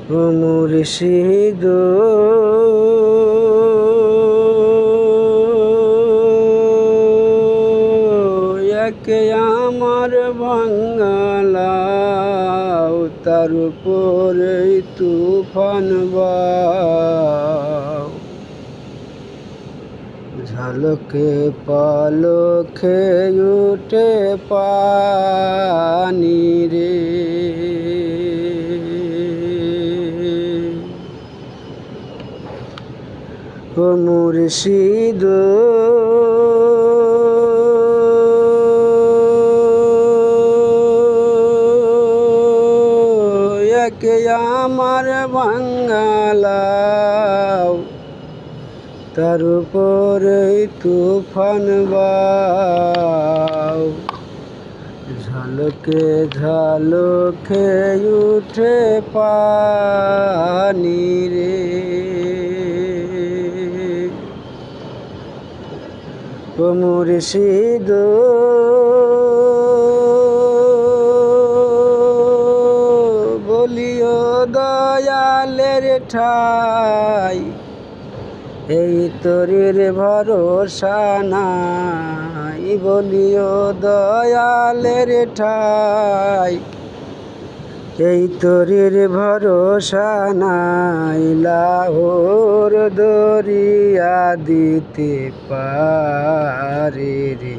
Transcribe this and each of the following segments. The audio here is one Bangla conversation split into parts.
ও মুর্শিদ একে আমার বাঙ্গালাও তার উপরে তুফান বাও ঝলকে পালকে উঠে পানি রে ও মুর্শিদ একে আমার বাঙ্গালাও তার উপরে তুফান বাও ঝলকে ঝলকে উঠে পানি রে ও মুর্শিদ বলিও দয়ালের ঠাই এই তরির ভরসা নাই বলিও দয়ালের ঠাই এই তরির ভরসা নাই লাহোর দরিয়া দিতে পারে রে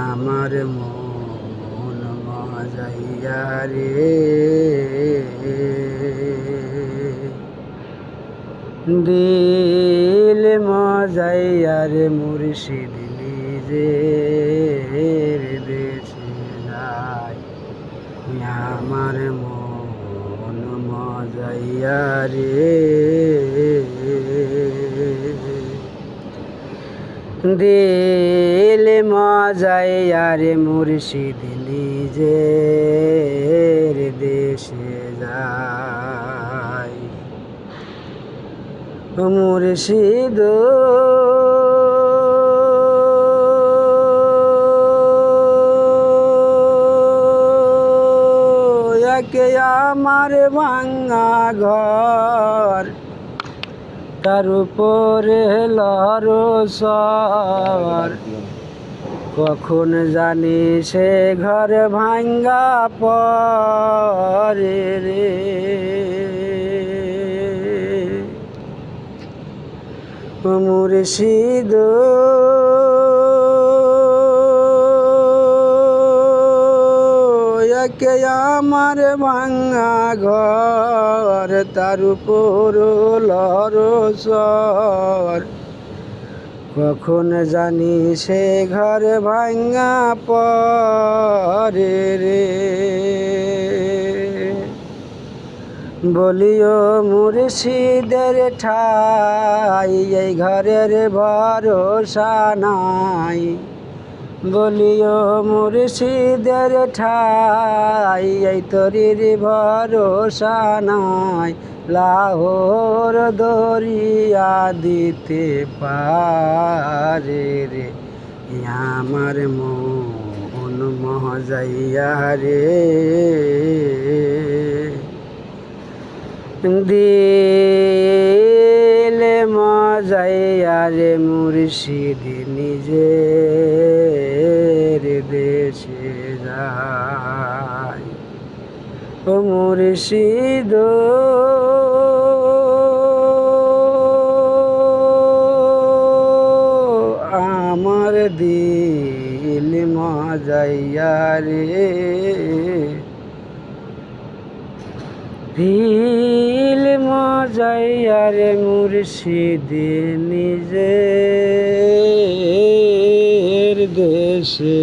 আমার মন মজাইয়া রে দিল মজাইয়া রে মুর্শিদ নিজের দেশে নাই আমার মন মজাইয়া রে দিল মজাইয়া রে মুর্শিদ নিজের দেশে যায় ও মুর্শিদ একে আমার ভাঙা ঘর তার উপরে লরসর কখন জানি সে ঘর ভাঙ্গা পরে রে ও মুর্শিদ একে আমার ভাঙা ঘর তার উপর লরসর কখন জানি সে ঘর ভাঙ্গা পরে রে বলিও মুর্শিদের ঠাই এই ঘরের ভরসা নাই বলিও মুর্শিদের ঠাই এই তরির ভরসা নাই লাহোর দরিয়া দিতে পারে রে আমার মন মজাইয়া রে দিল মজাইয়া রে মুর্শিদ নিজের দেশে যায় ও মুর্শিদ আমার দিল মজাইয়া রে দিল মজাইয়া রে মুর্শিদ নিজের দেশে